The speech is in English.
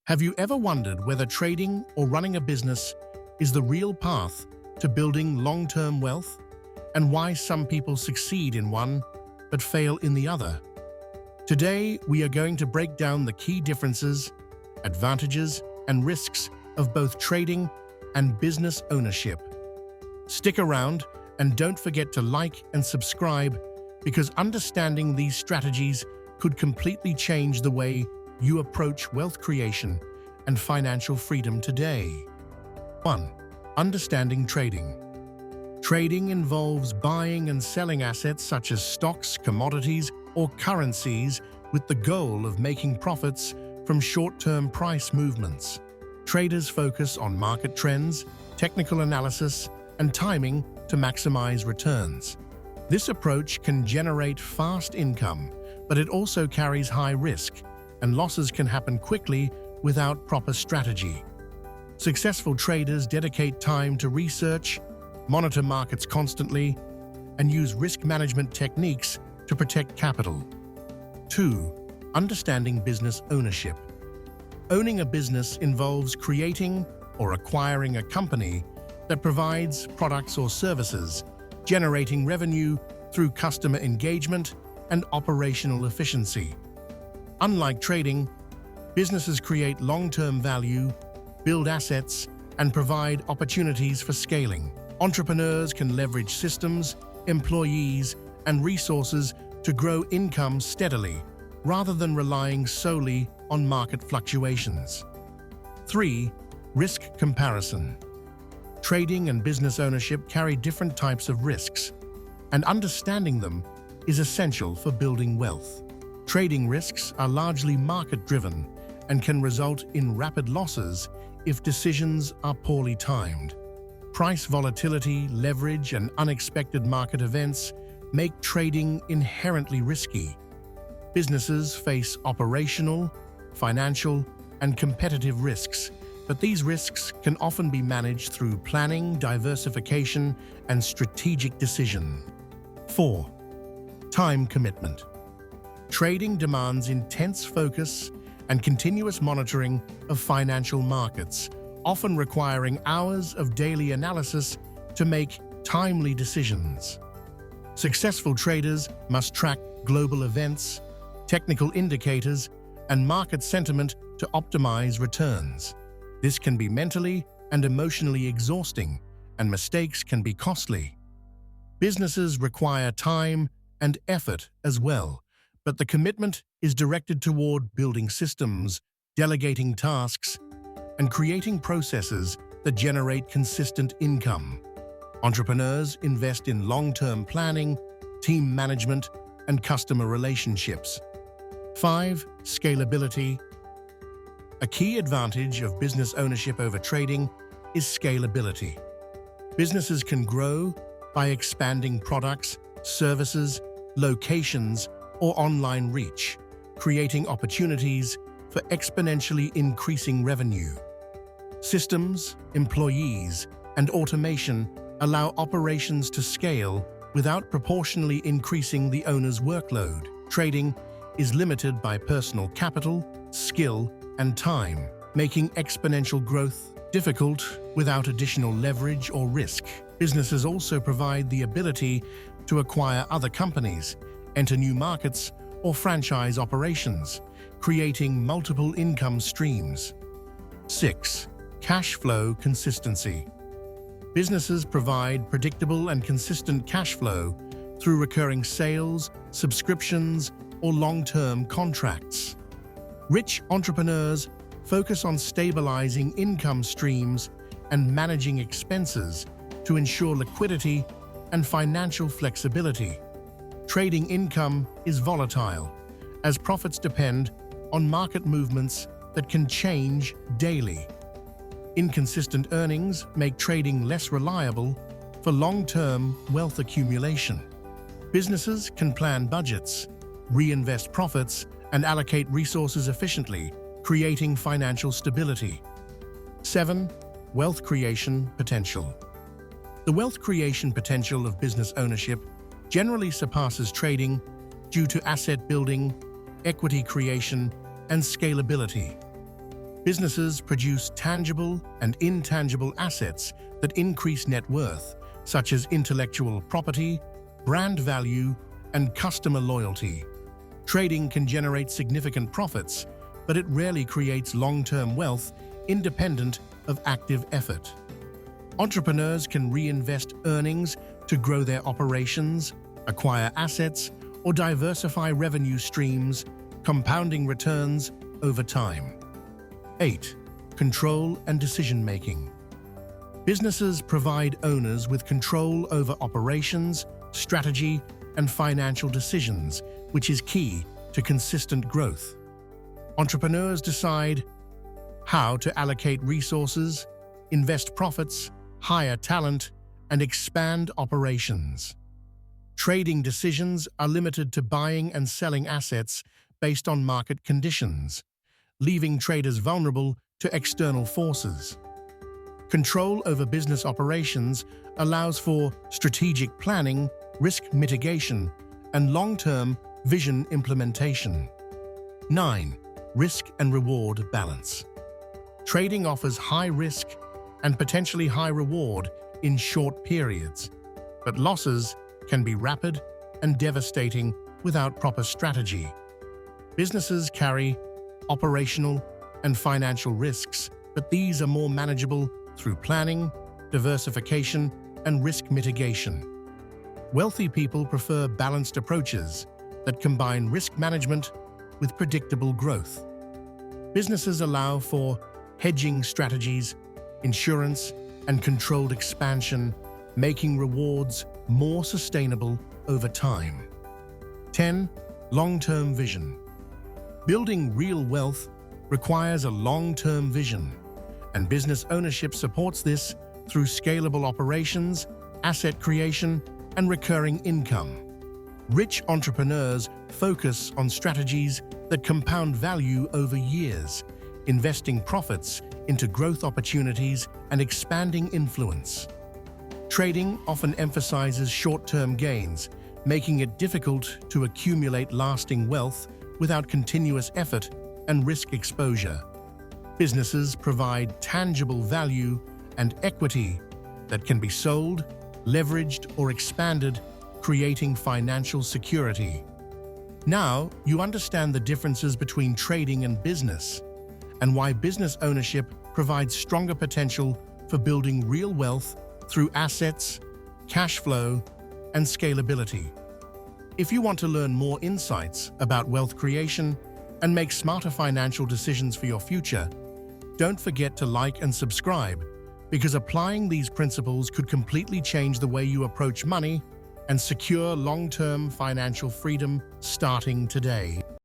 Have you ever wondered whether trading or running a business is the real path to building long-term wealth, and why some people succeed in one but fail in the other? Today, we are going to break down the key differences, advantages, and risks of both trading and business ownership. Stick around and don't forget to like and subscribe, because understanding these strategies could completely change the way you approach wealth creation and financial freedom today. 1. Understanding trading. Trading involves buying and selling assets such as stocks, commodities, or currencies with the goal of making profits from short-term price movements. Traders focus on market trends, technical analysis, and timing to maximize returns. This approach can generate fast income, but it also carries high risk, and losses can happen quickly without proper strategy. Successful traders dedicate time to research, monitor markets constantly, and use risk management techniques to protect capital. 2. Understanding business ownership. Owning a business involves creating or acquiring a company that provides products or services, generating revenue through customer engagement and operational efficiency. Unlike trading, businesses create long-term value, build assets, and provide opportunities for scaling. Entrepreneurs can leverage systems, employees, and resources to grow income steadily, rather than relying solely on market fluctuations. 3. Risk comparison. Trading and business ownership carry different types of risks, and understanding them is essential for building wealth. Trading risks are largely market-driven and can result in rapid losses if decisions are poorly timed. Price volatility, leverage, and unexpected market events make trading inherently risky. Businesses face operational, financial, and competitive risks, but these risks can often be managed through planning, diversification, and strategic decision. 4. Time commitment. Trading demands intense focus and continuous monitoring of financial markets, often requiring hours of daily analysis to make timely decisions. Successful traders must track global events, technical indicators, and market sentiment to optimize returns. This can be mentally and emotionally exhausting, and mistakes can be costly. Businesses require time and effort as well, but the commitment is directed toward building systems, delegating tasks, and creating processes that generate consistent income. Entrepreneurs invest in long-term planning, team management, and customer relationships. 5. Scalability. A key advantage of business ownership over trading is scalability. Businesses can grow by expanding products, services, locations, or online reach, creating opportunities for exponentially increasing revenue. Systems, employees, and automation allow operations to scale without proportionally increasing the owner's workload. Trading is limited by personal capital, skill, and time, making exponential growth difficult without additional leverage or risk. Businesses also provide the ability to acquire other companies, enter new markets, or franchise operations, creating multiple income streams. 6. Cash flow consistency. Businesses provide predictable and consistent cash flow through recurring sales, subscriptions, or long-term contracts. Rich entrepreneurs focus on stabilizing income streams and managing expenses to ensure liquidity and financial flexibility. Trading income is volatile, as profits depend on market movements that can change daily. Inconsistent earnings make trading less reliable for long-term wealth accumulation. Businesses can plan budgets, reinvest profits, and allocate resources efficiently, creating financial stability. 7. Wealth creation potential. The wealth creation potential of business ownership generally surpasses trading due to asset building, equity creation, and scalability. Businesses produce tangible and intangible assets that increase net worth, such as intellectual property, brand value, and customer loyalty. Trading can generate significant profits, but it rarely creates long-term wealth independent of active effort. Entrepreneurs can reinvest earnings to grow their operations, acquire assets, or diversify revenue streams, compounding returns over time. 8. Control and decision-making. Businesses provide owners with control over operations, strategy, and financial decisions, which is key to consistent growth. Entrepreneurs decide how to allocate resources, invest profits, hire talent, and expand operations. Trading decisions are limited to buying and selling assets based on market conditions, leaving traders vulnerable to external forces. Control over business operations allows for strategic planning, risk mitigation, and long-term vision implementation. 9. Risk and reward balance. Trading offers high risk and potentially high reward in short periods, but losses can be rapid and devastating without proper strategy. Businesses carry operational and financial risks, but these are more manageable through planning, diversification, and risk mitigation. Wealthy people prefer balanced approaches that combine risk management with predictable growth. Businesses allow for hedging strategies, insurance, and controlled expansion, making rewards more sustainable over time. 10. Long-term vision. Building real wealth requires a long-term vision, and business ownership supports this through scalable operations, asset creation, and recurring income. Rich entrepreneurs focus on strategies that compound value over years, investing profits into growth opportunities and expanding influence. Trading often emphasizes short-term gains, making it difficult to accumulate lasting wealth without continuous effort and risk exposure. Businesses provide tangible value and equity that can be sold, leveraged, or expanded, creating financial security. Now, you understand the differences between trading and business, and why business ownership provides stronger potential for building real wealth through assets, cash flow, and scalability. If you want to learn more insights about wealth creation and make smarter financial decisions for your future, don't forget to like and subscribe, because applying these principles could completely change the way you approach money and secure long-term financial freedom starting today.